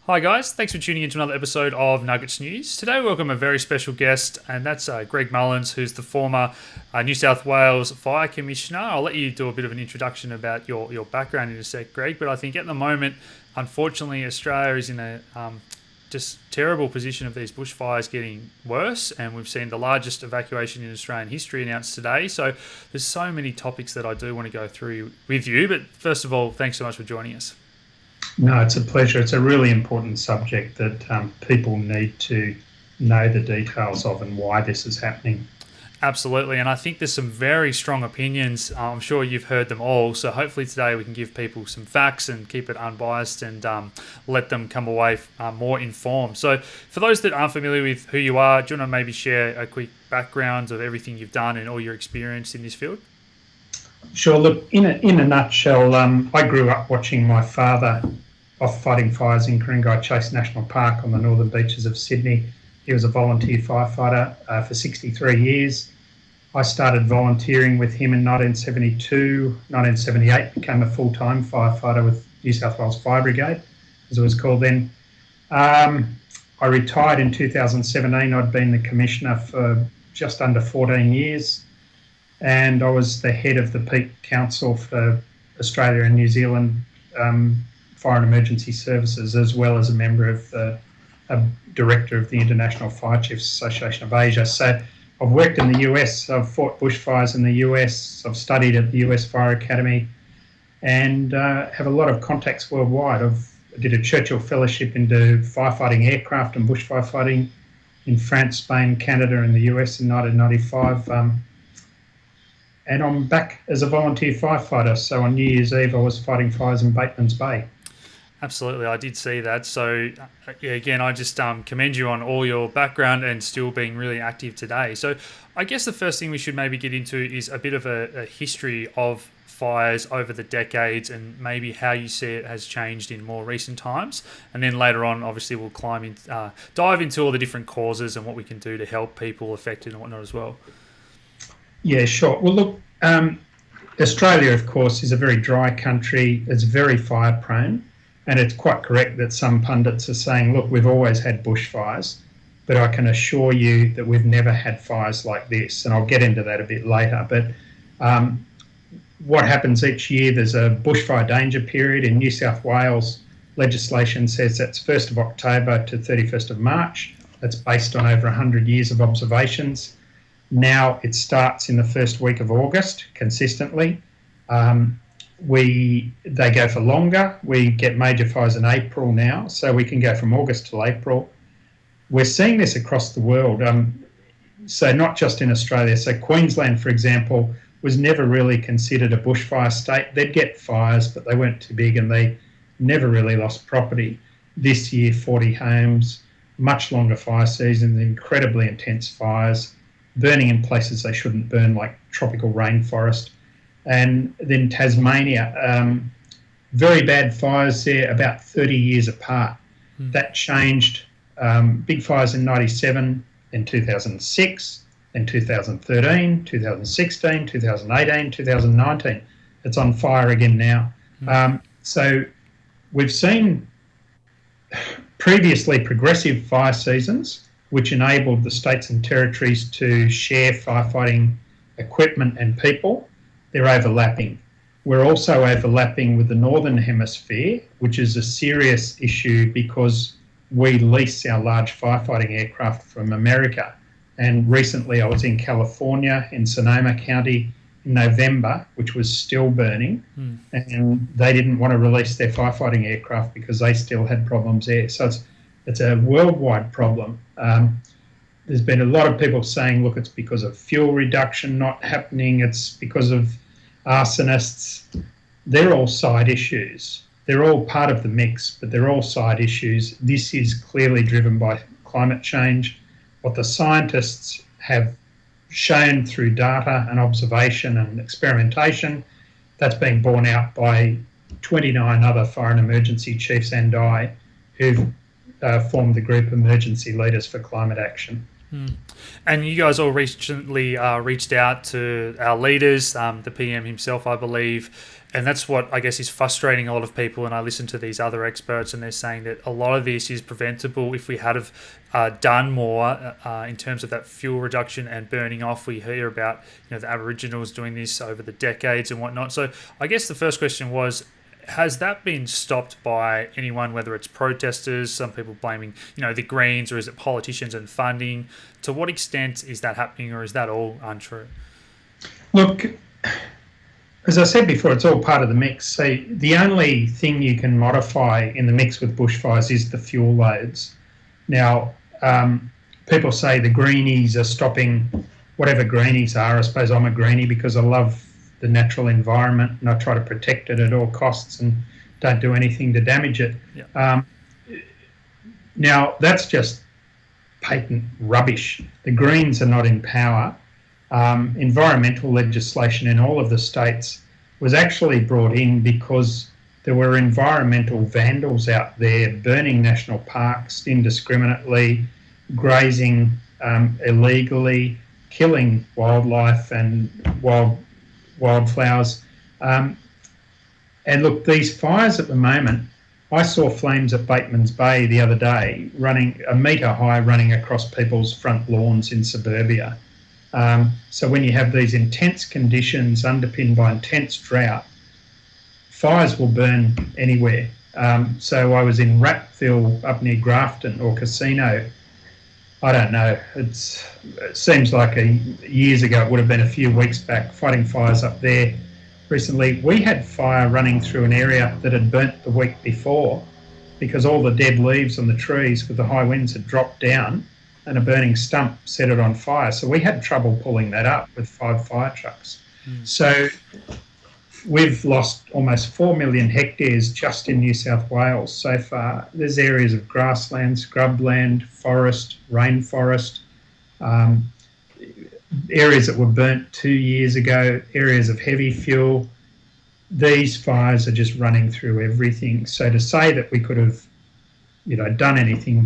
Hi guys, thanks for tuning in to another episode of Nuggets News. Today we welcome a very special guest, and that's Greg Mullins, who's the former New South Wales Fire Commissioner. I'll let you do a bit of an introduction about your background in a sec, Greg, but I think at the moment, unfortunately, Australia is in a just terrible position of these bushfires getting worse, and we've seen the largest evacuation in Australian history announced today. So there's so many topics that I do want to go through with you, but first of all, thanks so much for joining us. No, it's a pleasure. It's a really important subject that people need to know the details of and why this is happening. Absolutely, and I think there's some very strong opinions. I'm sure you've heard them all, so hopefully today we can give people some facts and keep it unbiased and let them come away more informed. So for those that aren't familiar with who you are, do you want to maybe share a quick background of everything you've done and all your experience in this field? Sure. Look, in a nutshell, I grew up watching my father off fighting fires in Ku-ring-gai Chase National Park on the northern beaches of Sydney. He was a volunteer firefighter for 63 years. I started volunteering with him in 1972. 1978 became a full-time firefighter with New South Wales Fire Brigade, as it was called then. I retired in 2017. I'd been the commissioner for just under 14 years, and I was the head of the Peak Council for Australia and New Zealand Fire and Emergency Services, as well as a member of a director of the International Fire Chiefs Association of Asia. So I've worked in the US, I've fought bushfires in the US, I've studied at the US Fire Academy, and have a lot of contacts worldwide. I did a Churchill Fellowship into firefighting aircraft and bushfire fighting in France, Spain, Canada and the US in 1995. And I'm back as a volunteer firefighter. So on New Year's Eve, I was fighting fires in Bateman's Bay. Absolutely, I did see that. So, again, I just commend you on all your background and still being really active today. So, I guess the first thing we should maybe get into is a bit of a history of fires over the decades and maybe how you see it has changed in more recent times. And then later on, obviously, we'll dive into all the different causes and what we can do to help people affected and whatnot as well. Yeah, sure. Well, look, Australia, of course, is a very dry country. It's very fire prone. And it's quite correct that some pundits are saying, look, we've always had bushfires, but I can assure you that we've never had fires like this. And I'll get into that a bit later. But what happens each year, there's a bushfire danger period in New South Wales. Legislation says that's 1st of October to 31st of March. That's based on over 100 years of observations. Now it starts in the first week of August consistently. They go for longer. We get major fires in April now, so we can go from August till April. We're seeing this across the world, so not just in Australia. So Queensland, for example, was never really considered a bushfire state. They'd get fires, but they weren't too big and they never really lost property. This year, 40 homes, much longer fire seasons, incredibly intense fires, burning in places they shouldn't burn, like tropical rainforest. And then Tasmania, very bad fires there, about 30 years apart. That changed. Big fires in 97, then 2006, then 2013, 2016, 2018, 2019. It's on fire again now. So we've seen previously progressive fire seasons, which enabled the states and territories to share firefighting equipment and people. They're overlapping. We're also overlapping with the Northern Hemisphere, which is a serious issue because we lease our large firefighting aircraft from America. And recently I was in California, in Sonoma County, in November, which was still burning, and they didn't want to release their firefighting aircraft because they still had problems there. So it's a worldwide problem. There's been a lot of people saying, look, it's because of fuel reduction not happening, it's because of arsonists. They're all side issues. They're all part of the mix, but they're all side issues. This is clearly driven by climate change. What the scientists have shown through data and observation and experimentation, that's been borne out by 29 other fire and emergency chiefs and I, who've formed the group Emergency Leaders for Climate Action. And you guys all recently reached out to our leaders, the PM himself, I believe, and that's what I guess is frustrating a lot of people. And I listen to these other experts, and they're saying that a lot of this is preventable if we had have done more in terms of that fuel reduction and burning off. We hear about the Aboriginals doing this over the decades and whatnot. So I guess the first question was, has that been stopped by anyone, whether it's protesters, some people blaming, the Greens, or is it politicians and funding? To what extent is that happening, or is that all untrue? Look, as I said before, it's all part of the mix. So the only thing you can modify in the mix with bushfires is the fuel loads. Now, people say the greenies are stopping whatever greenies are. I suppose I'm a greenie because I love the natural environment and I try to protect it at all costs and don't do anything to damage it. Yeah. Now, that's just patent rubbish. The Greens are not in power. Environmental legislation in all of the states was actually brought in because there were environmental vandals out there burning national parks indiscriminately, grazing illegally, killing wildlife and wildflowers. And look, these fires at the moment, I saw flames at Bateman's Bay the other day, running a metre high, running across people's front lawns in suburbia. So when you have these intense conditions underpinned by intense drought, fires will burn anywhere. So I was in Ratville up near Grafton or Casino. I don't know. It seems like years ago. It would have been a few weeks back, fighting fires up there. Recently, we had fire running through an area that had burnt the week before because all the dead leaves on the trees with the high winds had dropped down and a burning stump set it on fire. So we had trouble pulling that up with 5 fire trucks. So we've lost almost 4 million hectares just in New South Wales so far. There's areas of grassland, scrubland, forest, rainforest, areas that were burnt 2 years ago, areas of heavy fuel. These fires are just running through everything. So to say that we could have, done anything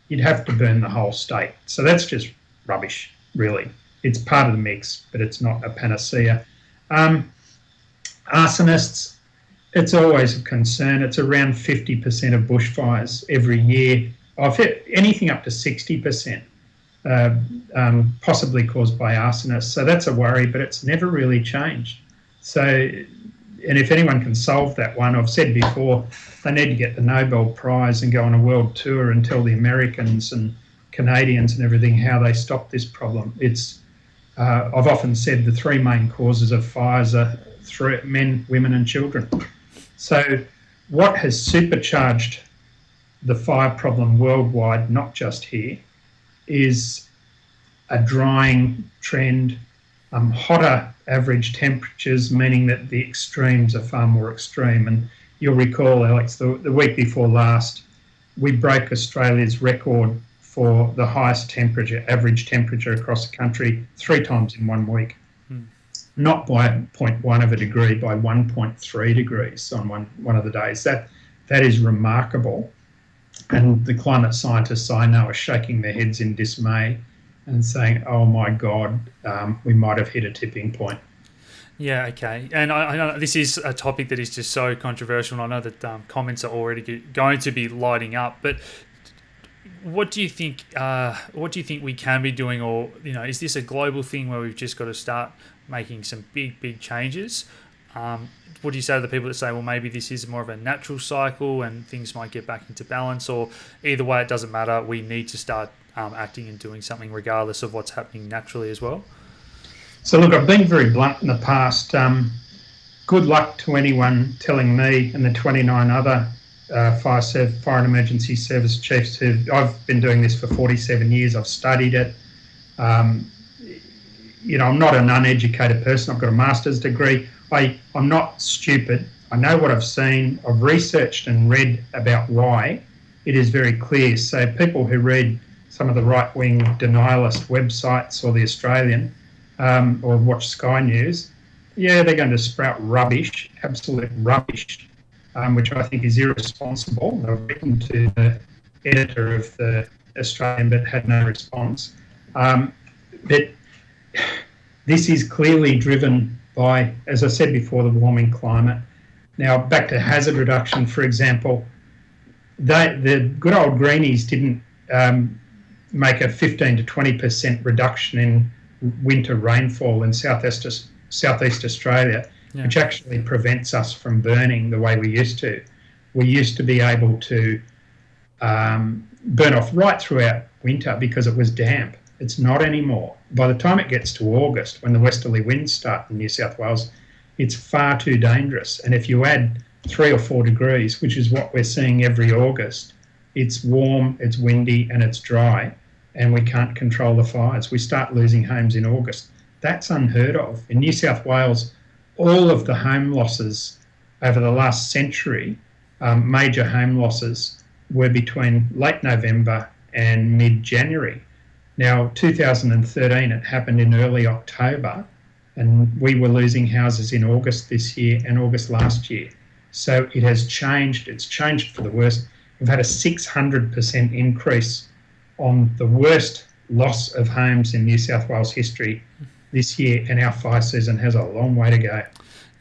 you'd have to burn the whole state. So that's just rubbish, really. It's part of the mix, but it's not a panacea. Arsonists, it's always a concern. It's around 50% of bushfires every year. I've hit anything up to 60%. Possibly caused by arsonists. So that's a worry, but it's never really changed. So, and if anyone can solve that one, I've said before, they need to get the Nobel Prize and go on a world tour and tell the Americans and Canadians and everything how they stop this problem. It's I've often said the 3 main causes of fires are men, women and children. So what has supercharged the fire problem worldwide, not just here, is a drying trend, hotter average temperatures, meaning that the extremes are far more extreme. And you'll recall, Alex, the week before last, we broke Australia's record for the highest temperature, average temperature across the country 3 times in 1 week. Not by 0.1 of a degree, by 1.3 degrees on one of the days. That is remarkable. And the climate scientists I know are shaking their heads in dismay and saying, oh my God, we might have hit a tipping point. Yeah, okay. And I know this is a topic that is just so controversial, and I know that comments are already going to be lighting up, but what do you think we can be doing, or is this a global thing where we've just got to start making some big changes? What do you say to the people that say, well, maybe this is more of a natural cycle and things might get back into balance, or either way, it doesn't matter, we need to start acting and doing something regardless of what's happening naturally as well? So look, I've been very blunt in the past. Good luck to anyone telling me and the 29 other fire and emergency service chiefs I've been doing this for 47 years. I've studied it. I'm not an uneducated person. I've got a master's degree. I'm not stupid. I know what I've seen. I've researched and read about why. It is very clear. So people who read some of the right-wing denialist websites or The Australian or watch Sky News, they're going to sprout rubbish, absolute rubbish, which I think is irresponsible. I've written to the editor of The Australian but had no response. But this is clearly driven by, as I said before, the warming climate. Now, back to hazard reduction, for example, the good old greenies didn't make a 15 to 20% reduction in winter rainfall in southeast Australia, which actually prevents us from burning the way we used to. We used to be able to burn off right throughout winter because it was damp. It's not anymore. By the time it gets to August, when the westerly winds start in New South Wales, it's far too dangerous. And if you add 3 or 4 degrees, which is what we're seeing every August, it's warm, it's windy, and it's dry, and we can't control the fires. We start losing homes in August. That's unheard of. In New South Wales, all of the home losses over the last century, major home losses, were between late November and mid-January. Now, 2013, it happened in early October, and we were losing houses in August this year and August last year. So it has changed. It's changed for the worst. We've had a 600% increase on the worst loss of homes in New South Wales history this year, and our fire season has a long way to go.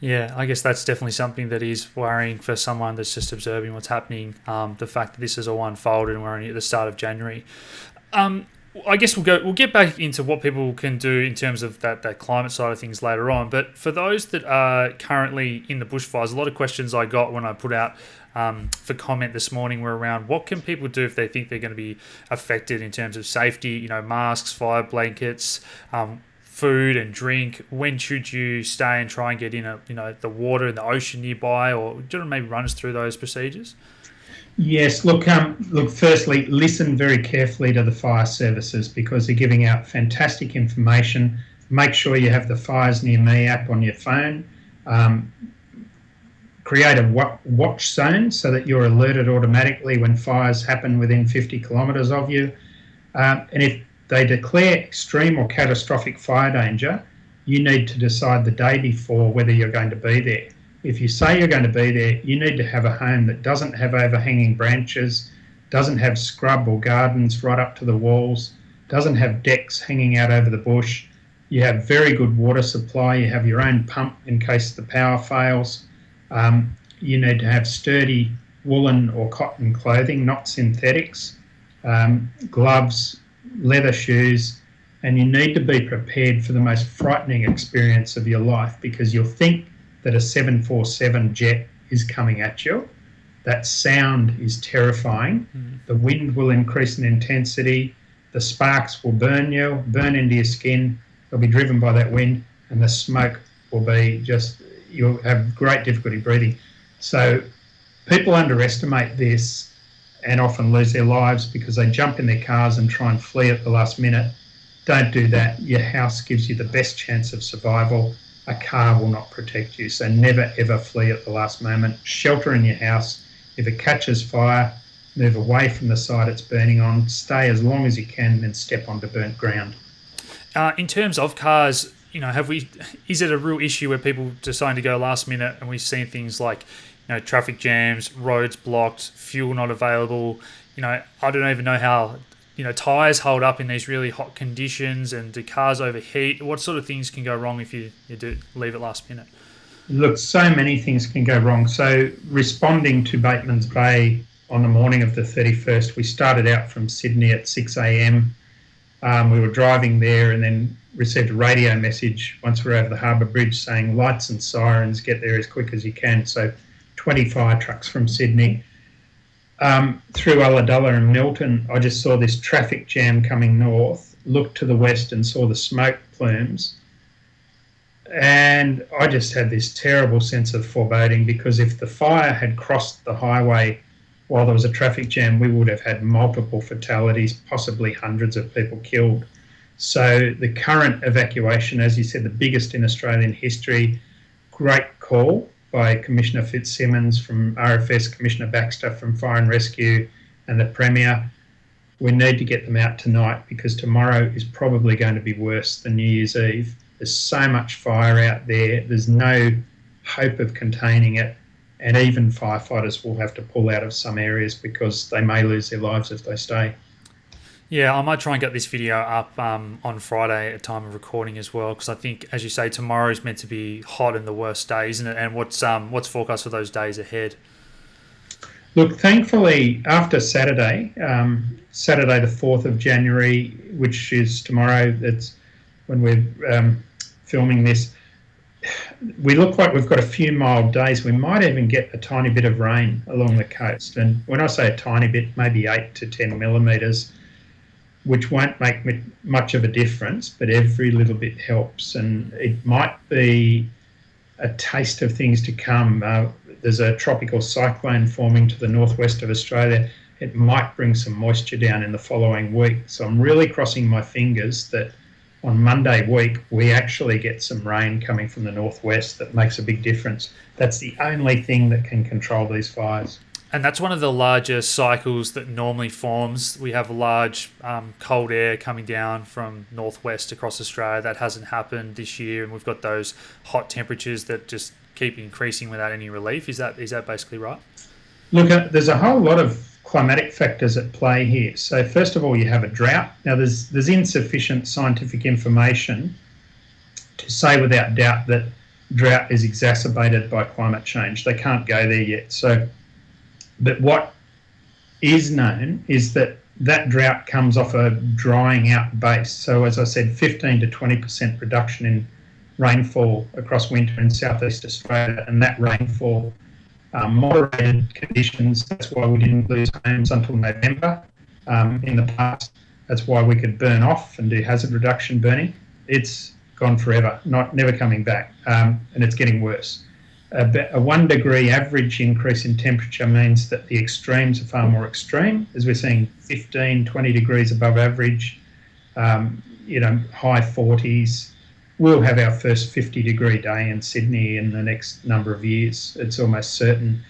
Yeah, I guess that's definitely something that is worrying for someone that's just observing what's happening, the fact that this has all unfolded and we're only at the start of January. I guess we'll get back into what people can do in terms of that climate side of things later on. But for those that are currently in the bushfires, a lot of questions I got when I put out for comment this morning were around what can people do if they think they're going to be affected in terms of safety, masks, fire blankets, food and drink. When should you stay and try and get in the water in the ocean nearby, or do you want to maybe run us through those procedures? Yes, look, firstly, listen very carefully to the fire services because they're giving out fantastic information. Make sure you have the Fires Near Me app on your phone. Create a watch zone so that you're alerted automatically when fires happen within 50 kilometres of you. And if they declare extreme or catastrophic fire danger, you need to decide the day before whether you're going to be there. If you say you're going to be there, you need to have a home that doesn't have overhanging branches, doesn't have scrub or gardens right up to the walls, doesn't have decks hanging out over the bush. You have very good water supply. You have your own pump in case the power fails. You need to have sturdy woolen or cotton clothing, not synthetics, gloves, leather shoes, and you need to be prepared for the most frightening experience of your life because you'll think that a 747 jet is coming at you. That sound is terrifying. The wind will increase in intensity. The sparks will burn into your skin. They'll be driven by that wind, and the smoke will be you'll have great difficulty breathing. So people underestimate this and often lose their lives because they jump in their cars and try and flee at the last minute. Don't do that. Your house gives you the best chance of survival. A car will not protect you. So never, ever flee at the last moment. Shelter in your house. If it catches fire, move away from the side it's burning on. Stay as long as you can and step onto burnt ground. In terms of cars, is it a real issue where people decide to go last minute and we've seen things like, traffic jams, roads blocked, fuel not available? I don't even know how tyres hold up in these really hot conditions, and do cars overheat? What sort of things can go wrong if you do leave it last minute? Look, so many things can go wrong. So responding to Bateman's Bay on the morning of the 31st, we started out from Sydney at 6 a.m. We were driving there and then received a radio message once we were over the Harbour Bridge saying lights and sirens, get there as quick as you can. So 20 fire trucks from Sydney. Through Ulladulla and Milton, I just saw this traffic jam coming north, looked to the west and saw the smoke plumes. And I just had this terrible sense of foreboding because if the fire had crossed the highway while there was a traffic jam, we would have had multiple fatalities, possibly hundreds of people killed. So the current evacuation, as you said, the biggest in Australian history, great call by Commissioner Fitzsimmons from RFS, Commissioner Baxter from Fire and Rescue, and the Premier. We need to get them out tonight because tomorrow is probably going to be worse than New Year's Eve. There's so much fire out there. There's no hope of containing it. And even firefighters will have to pull out of some areas because they may lose their lives if they stay. Yeah, I might try and get this video up on Friday at time of recording as well, because I think, as you say, tomorrow is meant to be hot and the worst day, isn't it? And what's forecast for those days ahead? Look, thankfully, after Saturday, Saturday the 4th of January, which is tomorrow, that's when we're filming this, we look like we've got a few mild days. We might even get a tiny bit of rain along the coast. And when I say a tiny bit, maybe 8 to 10 millimetres, which won't make much of a difference, but every little bit helps. And it might be a taste of things to come. There's a tropical cyclone forming to the northwest of Australia. It might bring some moisture down in the following week. So I'm really crossing my fingers that on Monday week, we actually get some rain coming from the northwest that makes a big difference. That's the only thing that can control these fires. And that's one of the larger cycles that normally forms. We have large cold air coming down from northwest across Australia. That hasn't happened this year, and we've got those hot temperatures that just keep increasing without any relief. Is that basically right? Look, there's a whole lot of climatic factors at play here. So first of all, you have a drought. Now, there's insufficient scientific information to say without doubt that drought is exacerbated by climate change. They can't go there yet. So, but what is known is that drought comes off a drying out base. So as I said, 15 to 20% reduction in rainfall across winter in southeast Australia, and that rainfall moderated conditions. That's why we didn't lose homes until November in the past. That's why we could burn off and do hazard reduction burning. It's gone forever, never coming back, and it's getting worse. A 1 degree average increase in temperature means that the extremes are far more extreme, as we're seeing 15, 20 degrees above average, high 40s. We'll have our first 50-degree day in Sydney in the next number of years. It's almost certain.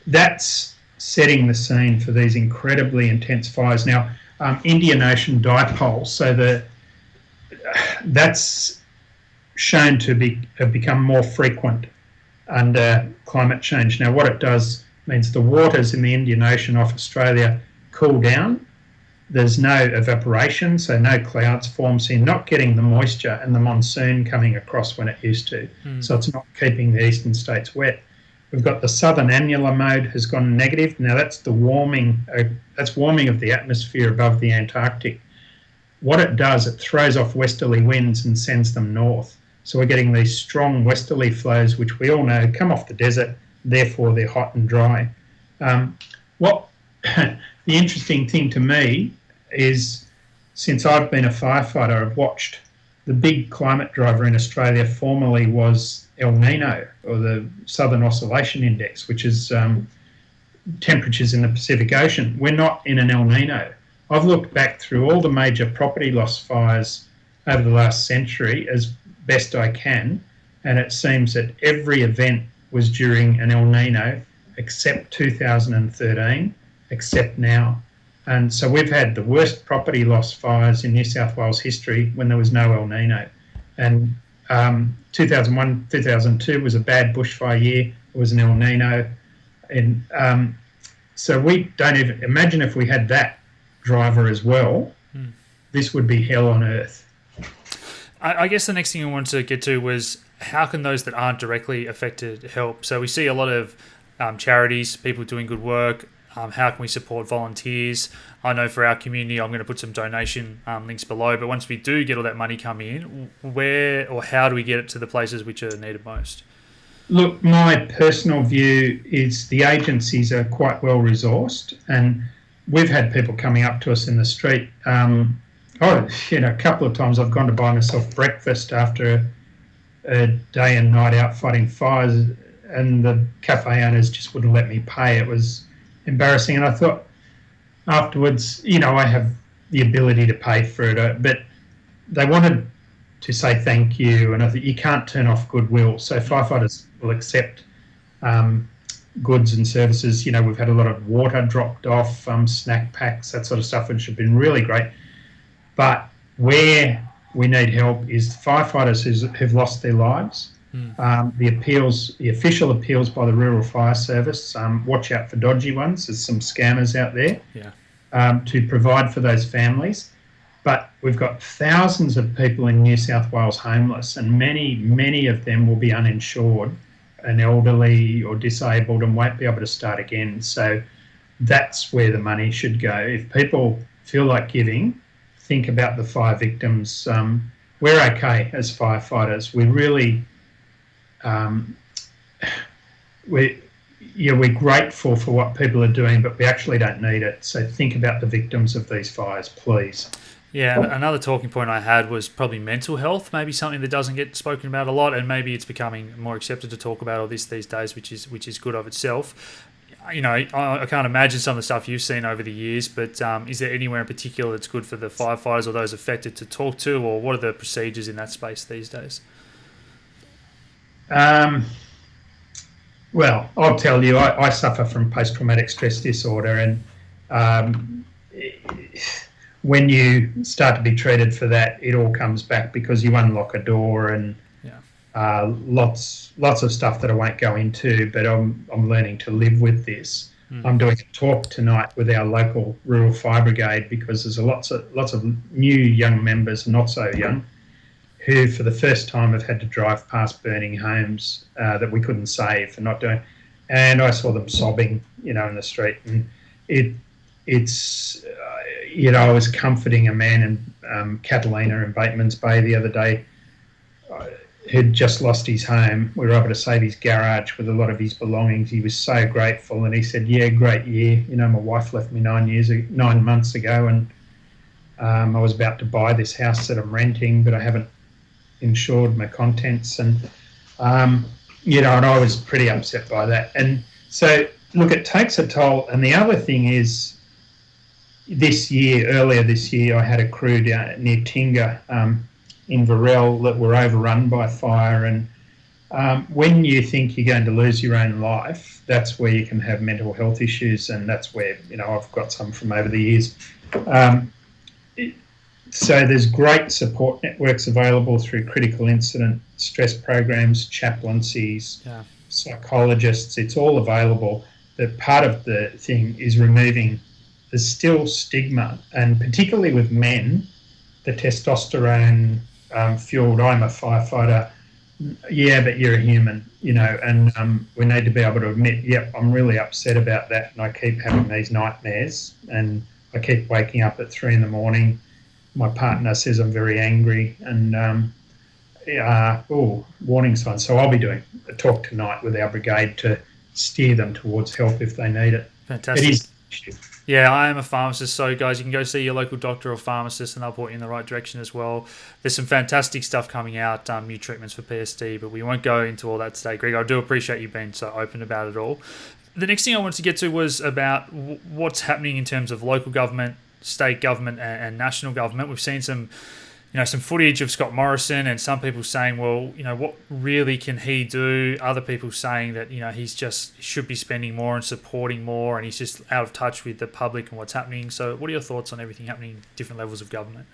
That's setting the scene for these incredibly intense fires. Now, Indian Ocean dipoles, so that's shown to have become more frequent under climate change. Now, what it does means the waters in the Indian Ocean off Australia cool down. There's no evaporation, so no clouds form, so you're not getting the moisture and the monsoon coming across when it used to. So it's not keeping the eastern states wet. We've got the southern annular mode has gone negative. Now that's the warming of the atmosphere above the Antarctic. What it does, it throws off westerly winds and sends them north. So we're getting these strong westerly flows, which we all know come off the desert, therefore they're hot and dry. The interesting thing to me is, since I've been a firefighter, I've watched the big climate driver in Australia formerly was El Nino, or the Southern Oscillation Index, which is temperatures in the Pacific Ocean. We're not in an El Nino. I've looked back through all the major property loss fires over the last century as best I can, and it seems that every event was during an El Nino except 2013, except now. And so we've had the worst property loss fires in New South Wales history when there was no El Nino. And 2001, 2002 was a bad bushfire year. It was an El Nino. And so we don't even imagine if we had that driver as well, this would be hell on earth. I guess the next thing I wanted to get to was, how can those that aren't directly affected help? So we see a lot of charities, people doing good work. How can we support volunteers? I know for our community, I'm going to put some donation links below, but once we do get all that money come in, where or how do we get it to the places which are needed most? Look, my personal view is the agencies are quite well resourced, and we've had people coming up to us in the street. A couple of times I've gone to buy myself breakfast after a day and night out fighting fires, and the cafe owners just wouldn't let me pay. It was embarrassing, and I thought afterwards, I have the ability to pay for it, but they wanted to say thank you, and I thought you can't turn off goodwill. So firefighters will accept goods and services. We've had a lot of water dropped off, snack packs, that sort of stuff, which have been really great. But where we need help is firefighters who've lost their lives. The official appeals by the Rural Fire Service. Watch out for dodgy ones. There's some scammers out there. Yeah. to provide for those families. But we've got thousands of people in New South Wales homeless, and many of them will be uninsured and elderly or disabled and won't be able to start again. So that's where the money should go. If people feel like giving, think about the fire victims. We're okay as firefighters. We really, we're grateful for what people are doing, but we actually don't need it. So think about the victims of these fires, please. Yeah, another talking point I had was probably mental health, maybe something that doesn't get spoken about a lot, and maybe it's becoming more accepted to talk about all this these days, which is good of itself. You know, I can't imagine some of the stuff you've seen over the years, but is there anywhere in particular that's good for the firefighters or those affected to talk to, or what are the procedures in that space these days? Well, I'll tell you, I suffer from post-traumatic stress disorder, and when you start to be treated for that, it all comes back because you unlock a door and lots of stuff that I won't go into, but I'm learning to live with this. I'm doing a talk tonight with our local rural fire brigade because there's lots of new young members, not so young, who for the first time have had to drive past burning homes that we couldn't save for not doing. And I saw them sobbing, in the street, and it's I was comforting a man in Catalina in Bateman's Bay the other day who'd just lost his home. We were able to save his garage with a lot of his belongings. He was so grateful, and he said, "Yeah, great year. My wife left me 9 months ago, and I was about to buy this house that I'm renting, but I haven't insured my contents." And and I was pretty upset by that. And so, look, it takes a toll. And the other thing is, earlier this year, I had a crew down near Tinga in Varel that were overrun by fire. And when you think you're going to lose your own life, that's where you can have mental health issues. And that's where, I've got some from over the years. So there's great support networks available through critical incident stress programs, chaplaincies, psychologists. It's all available. But part of the thing is removing. There's still stigma, and particularly with men, the testosterone fueled, I'm a firefighter. Yeah, but you're a human, and we need to be able to admit, yep, I'm really upset about that, and I keep having these nightmares, and I keep waking up at 3 a.m. My partner says I'm very angry, and warning signs. So I'll be doing a talk tonight with our brigade to steer them towards help if they need it. Fantastic. It is. Yeah, I am a pharmacist, so guys, you can go see your local doctor or pharmacist and they'll point you in the right direction as well. There's some fantastic stuff coming out, new treatments for PSD, but we won't go into all that today. Greg, I do appreciate you being so open about it all. The next thing I wanted to get to was about what's happening in terms of local government, state government and national government. We've seen some footage of Scott Morrison and some people saying, well, what really can he do? Other people saying that, he's just should be spending more and supporting more and he's just out of touch with the public and what's happening. So what are your thoughts on everything happening in different levels of government?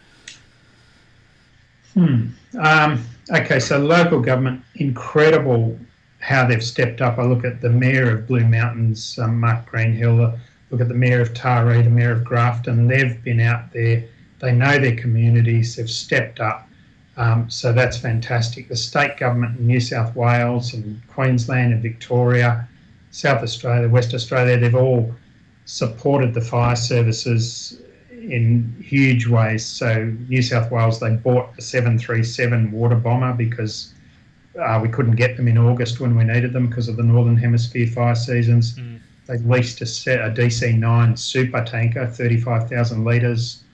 Okay, so local government, incredible how they've stepped up. I look at the Mayor of Blue Mountains, Mark Greenhill, look at the Mayor of Taree, the Mayor of Grafton. They've been out there. They know their communities. They've stepped up. So that's fantastic. The state government in New South Wales and Queensland and Victoria, South Australia, West Australia, they've all supported the fire services in huge ways. So New South Wales, they bought a 737 water bomber because we couldn't get them in August when we needed them because of the Northern Hemisphere fire seasons. They leased a DC-9 super tanker, 35,000 litres.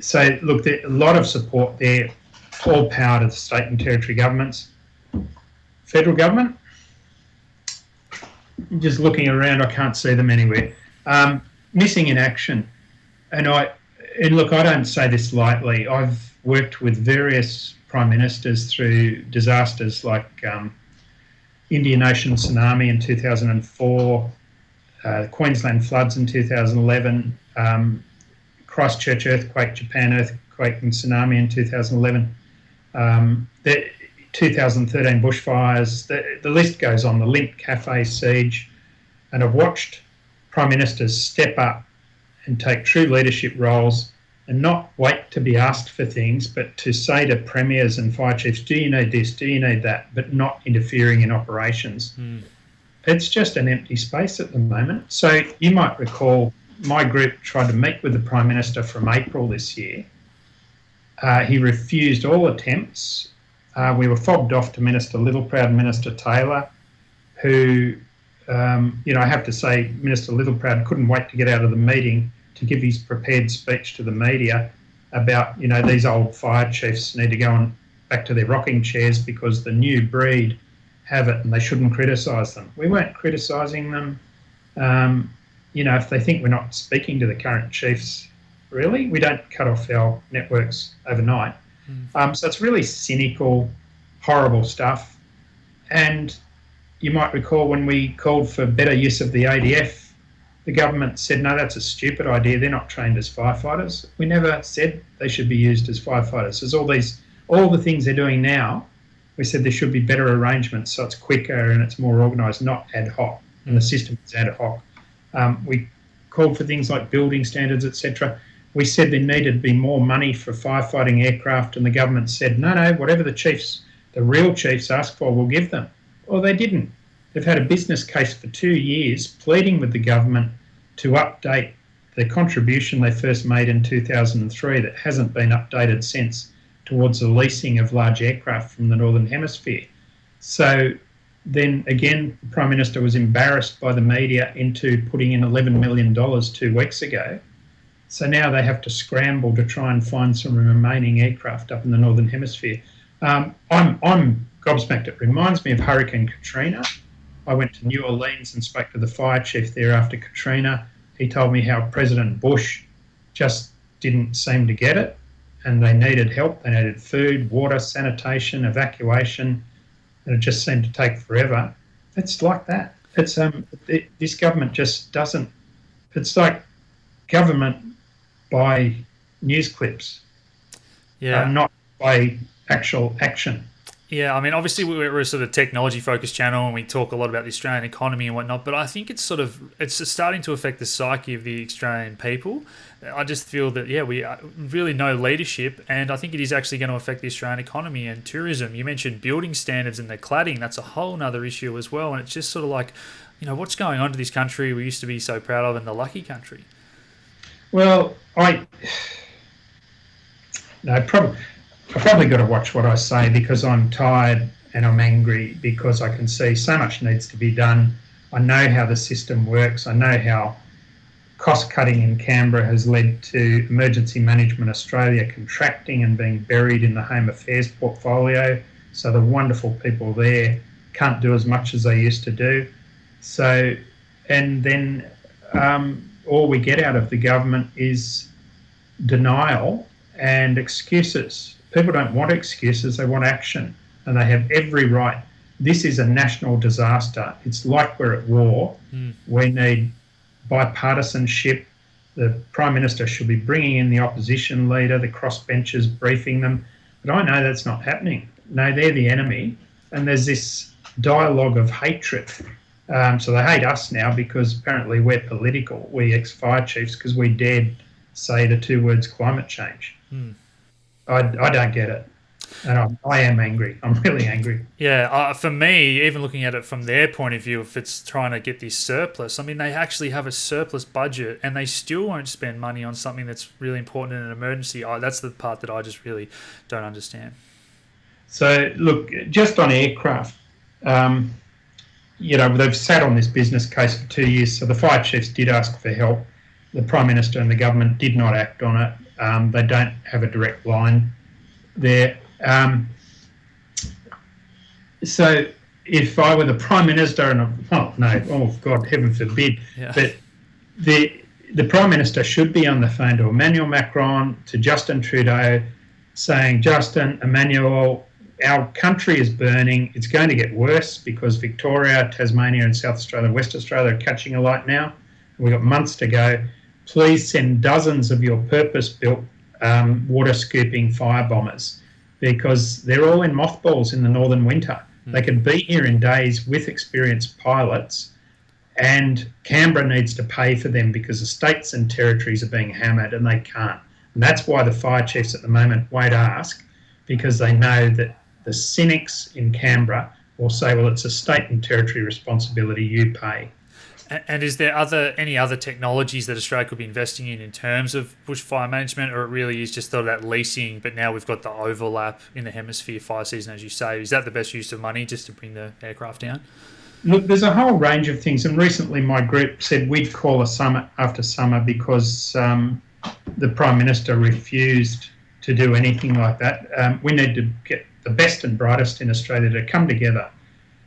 So, look, there's a lot of support there, all power to the state and territory governments. Federal government, just looking around, I can't see them anywhere. Missing in action. And look, I don't say this lightly. I've worked with various prime ministers through disasters like Indian Ocean tsunami in 2004, Queensland floods in 2011, Christchurch earthquake, Japan earthquake and tsunami in 2011, the 2013 bushfires, the list goes on, the Lint Cafe siege. And I've watched prime ministers step up and take true leadership roles and not wait to be asked for things, but to say to premiers and fire chiefs, do you need this, do you need that, but not interfering in operations. It's just an empty space at the moment. So you might recall my group tried to meet with the Prime Minister from April this year. He refused all attempts. We were fobbed off to Minister Littleproud and Minister Taylor, who, I have to say, Minister Littleproud couldn't wait to get out of the meeting to give his prepared speech to the media about, these old fire chiefs need to go on back to their rocking chairs because the new breed have it and they shouldn't criticise them. We weren't criticising them. If they think we're not speaking to the current chiefs, really, we don't cut off our networks overnight. So it's really cynical, horrible stuff. And you might recall when we called for better use of the ADF, the government said, no, that's a stupid idea. They're not trained as firefighters. We never said they should be used as firefighters. There's all the things they're doing now. We said there should be better arrangements so it's quicker and it's more organised, not ad hoc. And the system is ad hoc. We called for things like building standards, etc. We said there needed to be more money for firefighting aircraft, and the government said, no, whatever the real chiefs ask for, we'll give them. Well, they didn't. They've had a business case for 2 years pleading with the government to update the contribution they first made in 2003 that hasn't been updated since towards the leasing of large aircraft from the Northern Hemisphere. So then again, the Prime Minister was embarrassed by the media into putting in $11 million 2 weeks ago. So now they have to scramble to try and find some remaining aircraft up in the Northern Hemisphere. I'm gobsmacked. It reminds me of Hurricane Katrina. I went to New Orleans and spoke to the fire chief there after Katrina. He told me how President Bush just didn't seem to get it, and they needed help. They needed food, water, sanitation, evacuation, and it just seemed to take forever. It's like that. It's this government just doesn't. It's like government by news clips, not by actual action. Yeah, I mean, obviously we're a sort of technology-focused channel and we talk a lot about the Australian economy and whatnot, but I think it's starting to affect the psyche of the Australian people. I just feel that, we really no leadership, and I think it is actually going to affect the Australian economy and tourism. You mentioned building standards and the cladding. That's a whole other issue as well, and it's just sort of like, what's going on to this country we used to be so proud of, and the lucky country? Well, I've probably got to watch what I say because I'm tired and I'm angry because I can see so much needs to be done. I know how the system works. I know how cost-cutting in Canberra has led to Emergency Management Australia contracting and being buried in the Home Affairs portfolio. So the wonderful people there can't do as much as they used to do. So, and then all we get out of the government is denial and excuses. People don't want excuses, they want action, and they have every right. This is a national disaster. It's like we're at war. We need bipartisanship. The Prime Minister should be bringing in the opposition leader, the crossbenchers, briefing them. But I know that's not happening. No, they're the enemy, and there's this dialogue of hatred. So they hate us now because apparently we're political, we ex-fire chiefs, because we dared say the 2 words climate change. I don't get it, and I am angry. I'm really angry. Yeah, for me, even looking at it from their point of view, if it's trying to get this surplus, I mean, they actually have a surplus budget and they still won't spend money on something that's really important in an emergency. That's the part that I just really don't understand. So, look, just on aircraft, they've sat on this business case for 2 years, so the fire chiefs did ask for help. The Prime Minister and the government did not act on it. They don't have a direct line there. So if I were the Prime Minister, God, heaven forbid, but the Prime Minister should be on the phone to Emmanuel Macron, to Justin Trudeau, saying, Justin, Emmanuel, our country is burning. It's going to get worse because Victoria, Tasmania and South Australia, West Australia are catching a light now. We've got months to go. Please send dozens of your purpose-built water scooping fire bombers because they're all in mothballs in the northern winter. They could be here in days with experienced pilots and Canberra needs to pay for them because the states and territories are being hammered and they can't. And that's why the fire chiefs at the moment won't ask, because they know that the cynics in Canberra will say, well, it's a state and territory responsibility, you pay. And is there any other technologies that Australia could be investing in terms of bushfire management, or it really is just that leasing, but now we've got the overlap in the hemisphere fire season, as you say? Is that the best use of money, just to bring the aircraft down? Look, there's a whole range of things, and recently my group said we'd call a summit after summer because the Prime Minister refused to do anything like that. We need to get the best and brightest in Australia to come together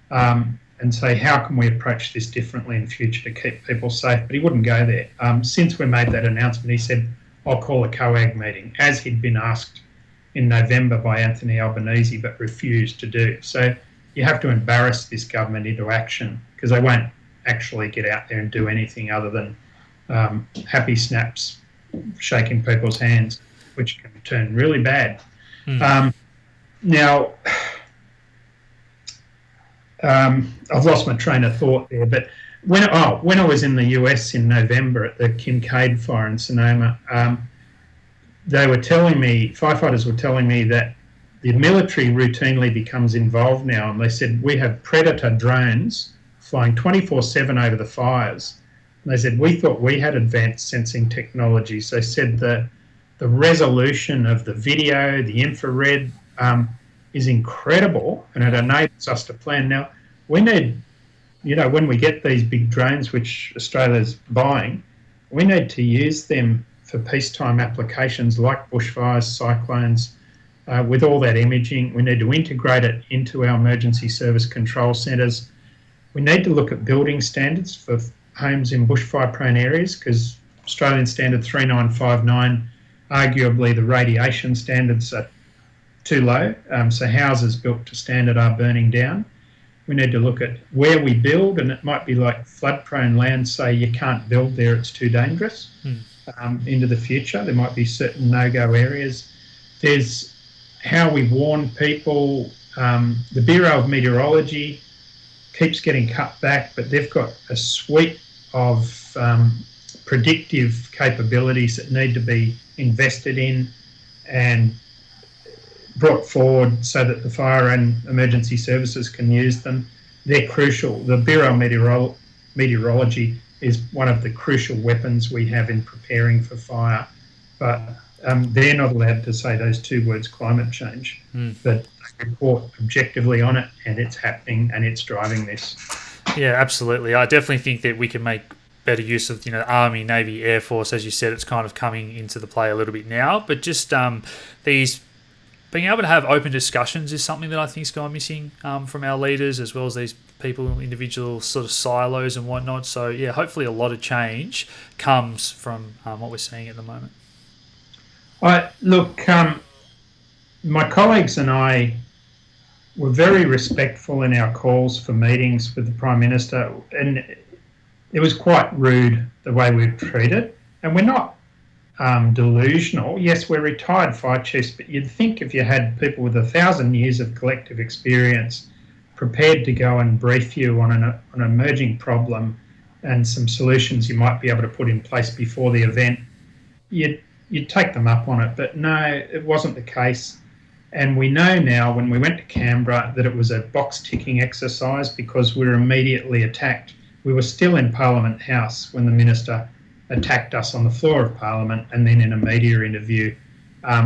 and say, how can we approach this differently in future to keep people safe? But he wouldn't go there. Since we made that announcement, he said, I'll call a COAG meeting, as he'd been asked in November by Anthony Albanese, but refused to do. So you have to embarrass this government into action, because they won't actually get out there and do anything other than happy snaps, shaking people's hands, which can turn really bad. Now, I've lost my train of thought there, but when I was in the US in November at the Kincaid fire in Sonoma, firefighters were telling me that the military routinely becomes involved now, and they said, we have Predator drones flying 24/7 over the fires. And they said, we thought we had advanced sensing technologies. They said the resolution of the video, the infrared, is incredible, and it enables us to plan. Now, we need, when we get these big drones, which Australia's buying, we need to use them for peacetime applications like bushfires, cyclones, with all that imaging. We need to integrate it into our emergency service control centres. We need to look at building standards for homes in bushfire-prone areas, because Australian Standard 3959, arguably the radiation standards are too low, so houses built to standard are burning down. We need to look at where we build, and it might be like flood-prone land, say you can't build there, it's too dangerous. Into the future, there might be certain no-go areas. There's how we warn people. The Bureau of Meteorology keeps getting cut back, but they've got a suite of predictive capabilities that need to be invested in and brought forward so that the fire and emergency services can use them. They're crucial. The Bureau of Meteorology is one of the crucial weapons we have in preparing for fire, but they're not allowed to say those two words, climate change, but they report objectively on it, and it's happening and it's driving this. Yeah, absolutely. I definitely think that we can make better use of, Army, Navy, Air Force. As you said, it's kind of coming into the play a little bit now, but just these being able to have open discussions is something that I think is going missing from our leaders, as well as these people, individual sort of silos and whatnot. So, yeah, hopefully a lot of change comes from what we're seeing at the moment. Look, my colleagues and I were very respectful in our calls for meetings with the Prime Minister, and it was quite rude the way we were treated. And we're not delusional. Yes, we're retired fire chiefs, but you'd think if you had people with 1,000 years of collective experience prepared to go and brief you on an emerging problem and some solutions you might be able to put in place before the event, you'd take them up on it. But no, it wasn't the case. And we know now, when we went to Canberra, that it was a box-ticking exercise because we were immediately attacked. We were still in Parliament House when the Minister attacked us on the floor of Parliament and then in a media interview.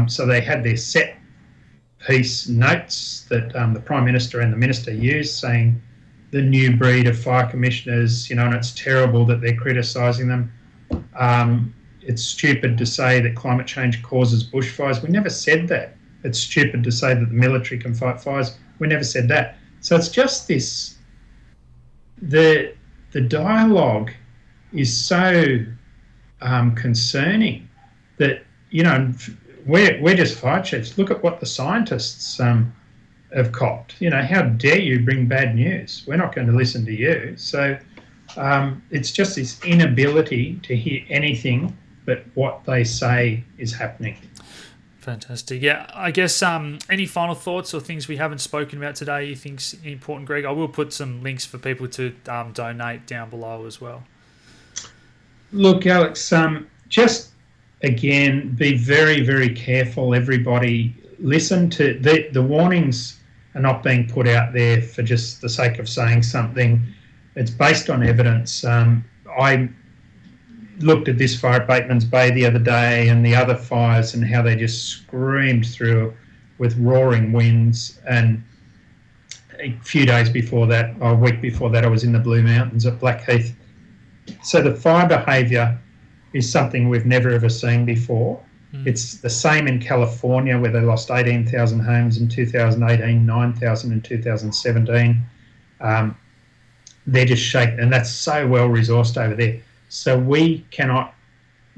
So they had their set piece notes that the Prime Minister and the Minister used, saying the new breed of fire commissioners, and it's terrible that they're criticising them. It's stupid to say that climate change causes bushfires. We never said that. It's stupid to say that the military can fight fires. We never said that. So it's just this, the dialogue is so concerning that, we're just fire chiefs. Look at what the scientists have copped. How dare you bring bad news? We're not going to listen to you. So it's just this inability to hear anything but what they say is happening. Fantastic. Yeah, I guess any final thoughts or things we haven't spoken about today you think's important, Greg? I will put some links for people to donate down below as well. Look, Alex, just again, be very, very careful, everybody. Listen to the warnings are not being put out there for just the sake of saying something. It's based on evidence. I looked at this fire at Bateman's Bay the other day and the other fires and how they just screamed through with roaring winds. And a few days before that, or a week before that, I was in the Blue Mountains at Blackheath. So the fire behaviour is something we've never ever seen before. It's the same in California, where they lost 18,000 homes in 2018, 9,000 in 2017. They're just shaken, and that's so well resourced over there. So we cannot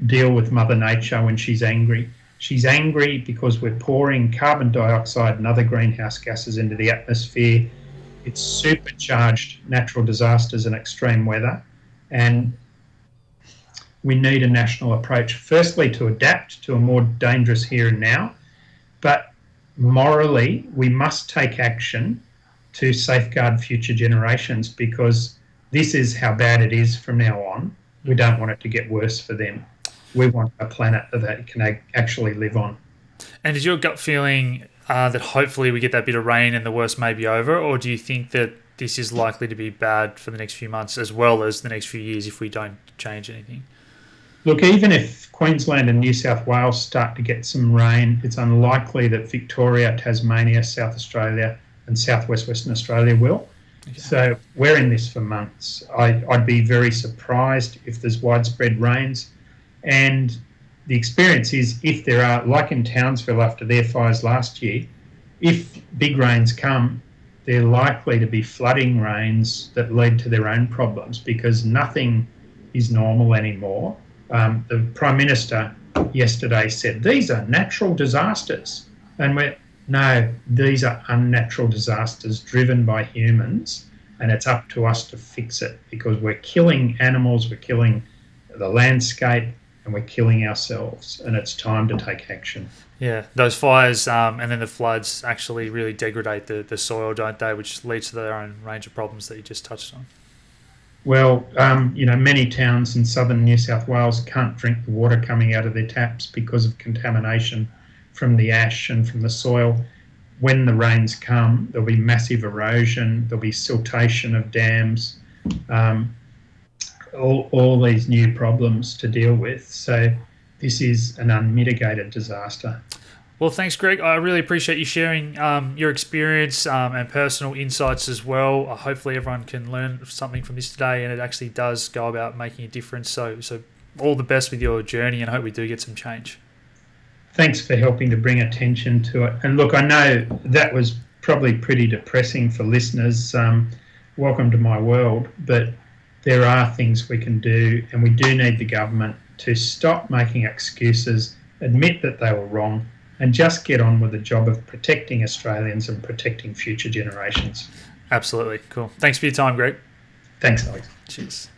deal with Mother Nature when she's angry. She's angry because we're pouring carbon dioxide and other greenhouse gases into the atmosphere. It's supercharged natural disasters and extreme weather. And we need a national approach, firstly to adapt to a more dangerous here and now, but morally we must take action to safeguard future generations, because this is how bad it is from now on. We don't want it to get worse for them. We want a planet that they can actually live on. And is your gut feeling that hopefully we get that bit of rain and the worst may be over, or do you think that this is likely to be bad for the next few months as well as the next few years if we don't change anything? Look, even if Queensland and New South Wales start to get some rain, it's unlikely that Victoria, Tasmania, South Australia and southwest Western Australia will. Okay. So we're in this for months. I'd be very surprised if there's widespread rains. And the experience is, if there are, like in Townsville after their fires last year, if big rains come, they're likely to be flooding rains that lead to their own problems, because nothing is normal anymore. The Prime Minister yesterday said, these are natural disasters. And no, these are unnatural disasters driven by humans, and it's up to us to fix it, because we're killing animals, we're killing the landscape, and we're killing ourselves, and it's time to take action. Yeah, those fires and then the floods actually really degrade the soil, don't they, which leads to their own range of problems that you just touched on. Well, many towns in southern New South Wales can't drink the water coming out of their taps because of contamination from the ash and from the soil. When the rains come, there'll be massive erosion, there'll be siltation of dams, all these new problems to deal with. So this is an unmitigated disaster. Well, thanks, Greg. I really appreciate you sharing your experience and personal insights as well. Hopefully everyone can learn something from this today, and it actually does go about making a difference. So all the best with your journey, and I hope we do get some change. Thanks for helping to bring attention to it. And look, I know that was probably pretty depressing for listeners. Welcome to my world, but there are things we can do, and we do need the government to stop making excuses, admit that they were wrong, and just get on with the job of protecting Australians and protecting future generations. Absolutely. Cool. Thanks for your time, Greg. Thanks, Alex. Cheers.